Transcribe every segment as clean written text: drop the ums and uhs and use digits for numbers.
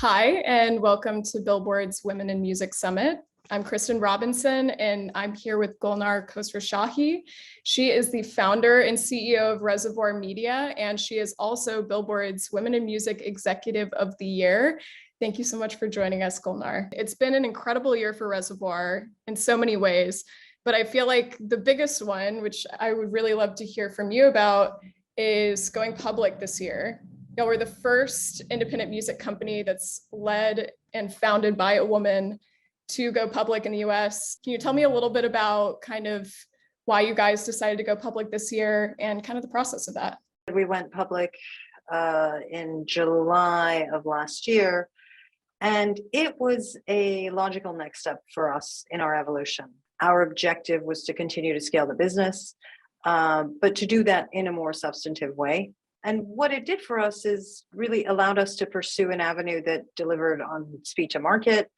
Hi, and welcome to Billboard's Women in Music Summit. I'm Kristen Robinson, and I'm here with Golnar Khosrowshahi. She is the founder and CEO of Reservoir Media, and she is also Billboard's Women in Music Executive of the Year. Thank you so much for joining us, Golnar. It's been an incredible year for Reservoir in so many ways, but I feel like the biggest one, which I would really love to hear from you about, is going public this year. You know, we're the first independent music company that's led and founded by a woman to go public in the US. Can you tell me a little bit about kind of why you guys decided to go public this year and kind of the process of that? We went public in July of last year, and it was a logical next step for us in our evolution. Our objective was to continue to scale the business, but to do that in a more substantive way. And what it did for us is really allowed us to pursue an avenue that delivered on speed to market,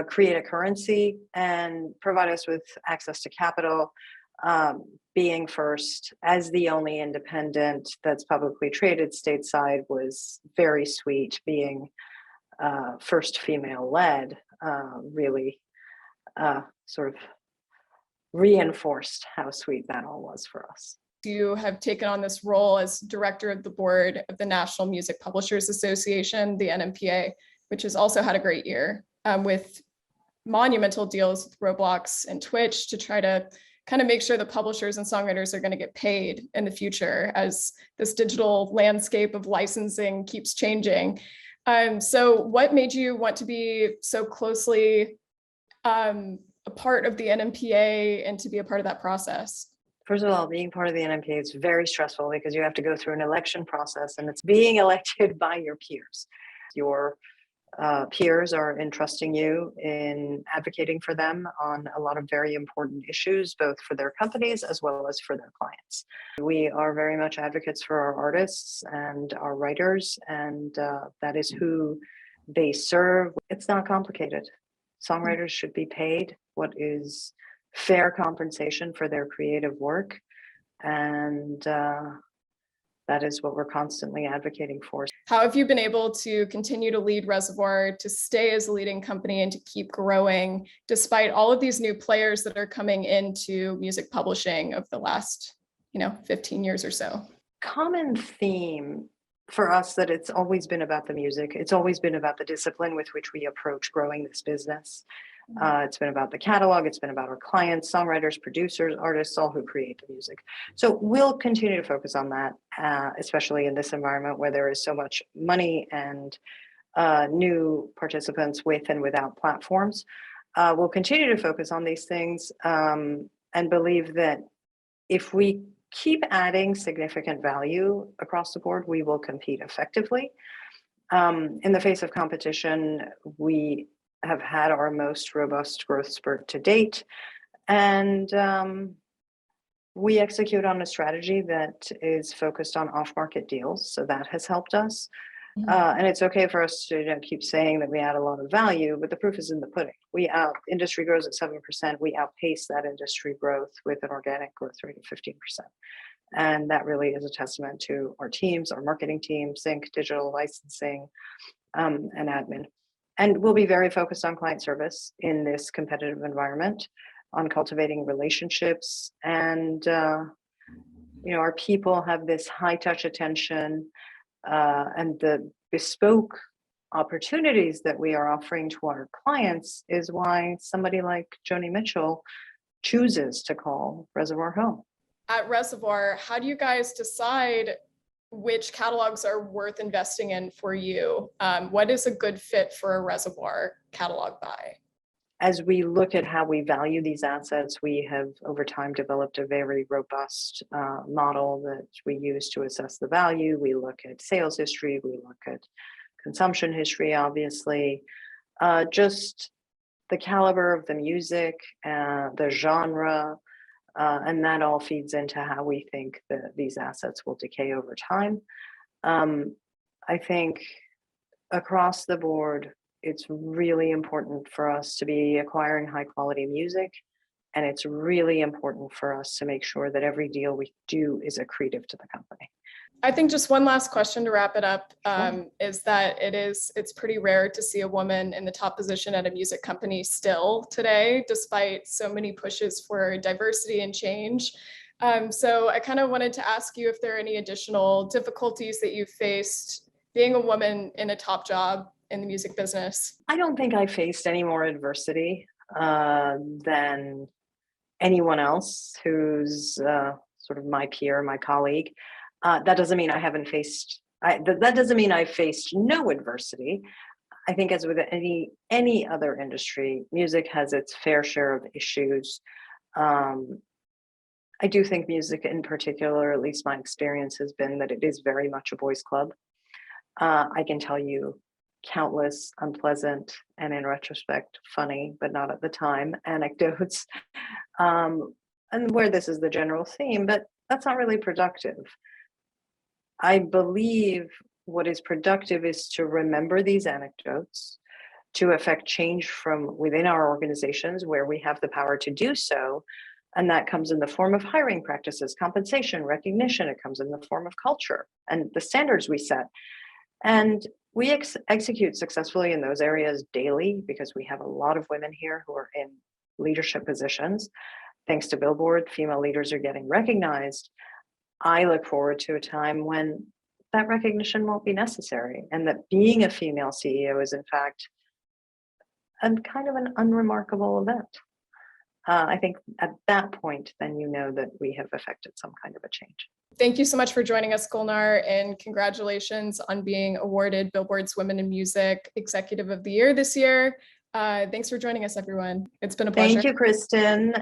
create a currency, and provide us with access to capital. Being first as the only independent that's publicly traded stateside was very sweet. Being first female led really sort of reinforced how sweet that all was for us. You have taken on this role as director of the board of the National Music Publishers Association, the NMPA, which has also had a great year with monumental deals with Roblox and Twitch to try to kind of make sure the publishers and songwriters are going to get paid in the future as this digital landscape of licensing keeps changing. So what made you want to be so closely a part of the NMPA and to be a part of that process? First of all, being part of the NMPA is very stressful because you have to go through an election process, and it's being elected by your peers. Your peers are entrusting you in advocating for them on a lot of very important issues, both for their companies as well as for their clients. We are very much advocates for our artists and our writers, and that is who they serve. It's not complicated. Songwriters should be paid what is fair compensation for their creative work, and that is what we're constantly advocating for. How have you been able to continue to lead Reservoir, to stay as a leading company and to keep growing despite all of these new players that are coming into music publishing of the last 15 years or so? Common theme for us that it's always been about the music. It's always been about the discipline with which we approach growing this business. It's been about the catalog. It's been about our clients, songwriters, producers, artists, all who create the music. So we'll continue to focus on that, especially in this environment where there is so much money and new participants with and without platforms. We'll continue to focus on these things and believe that if we keep adding significant value across the board, we will compete effectively. In the face of competition, we have had our most robust growth spurt to date, and we execute on a strategy that is focused on off-market deals, so that has helped us. And it's okay for us to keep saying that we add a lot of value, but the proof is in the pudding. Industry grows at 7%. We outpace that industry growth with an organic growth rate of 15%. And that really is a testament to our teams, our marketing team, sync, digital licensing, and admin. And we'll be very focused on client service in this competitive environment, on cultivating relationships. And, our people have this high touch attention, and the bespoke opportunities that we are offering to our clients is why somebody like Joni Mitchell chooses to call Reservoir home. At Reservoir, how do you guys decide which catalogs are worth investing in for you? What is a good fit for a Reservoir catalog buy? As we look at how we value these assets, we have over time developed a very robust model that we use to assess the value. We look at sales history, we look at consumption history, obviously, just the caliber of the music, the genre, and that all feeds into how we think that these assets will decay over time. I think across the board, it's really important for us to be acquiring high quality music, and it's really important for us to make sure that every deal we do is accretive to the company. I think just one last question to wrap it up Sure. is that it's pretty rare to see a woman in the top position at a music company still today, despite so many pushes for diversity and change. So I kind of wanted to ask you if there are any additional difficulties that you faced being a woman in a top job in the music business. I don't think I faced any more adversity than anyone else who's sort of my peer, my colleague. That doesn't mean I haven't faced. That doesn't mean I faced no adversity. I think, as with any other industry, music has its fair share of issues. Um, I do think music, in particular, at least my experience has been that it is very much a boys' club. I can tell you countless unpleasant and, in retrospect, funny, but not at the time, anecdotes, and where this is the general theme, but that's not really productive. I believe what is productive is to remember these anecdotes, to affect change from within our organizations where we have the power to do so. And that comes in the form of hiring practices, compensation, recognition. It comes in the form of culture and the standards we set. And we execute successfully in those areas daily because we have a lot of women here who are in leadership positions. Thanks to Billboard, female leaders are getting recognized. I look forward to a time when that recognition won't be necessary, and that being a female CEO is, in fact, a kind of an unremarkable event. I think at that point, then you know that we have affected some kind of a change. Thank you so much for joining us, Golnar, and congratulations on being awarded Billboard's Women in Music Executive of the Year this year. Thanks for joining us, everyone. It's been a pleasure. Thank you, Kristen.